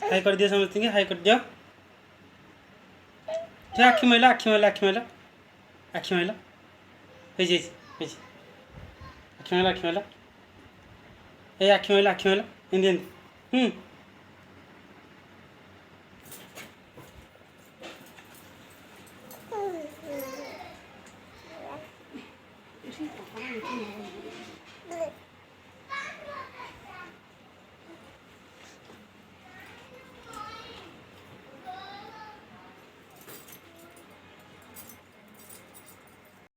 High कर दिया समझते हैं, हाई कर दिया। आखि मैला आखि मैला आखि मैला आखि मैला आखि मैला आखि मैला ए आखि मैला एंदी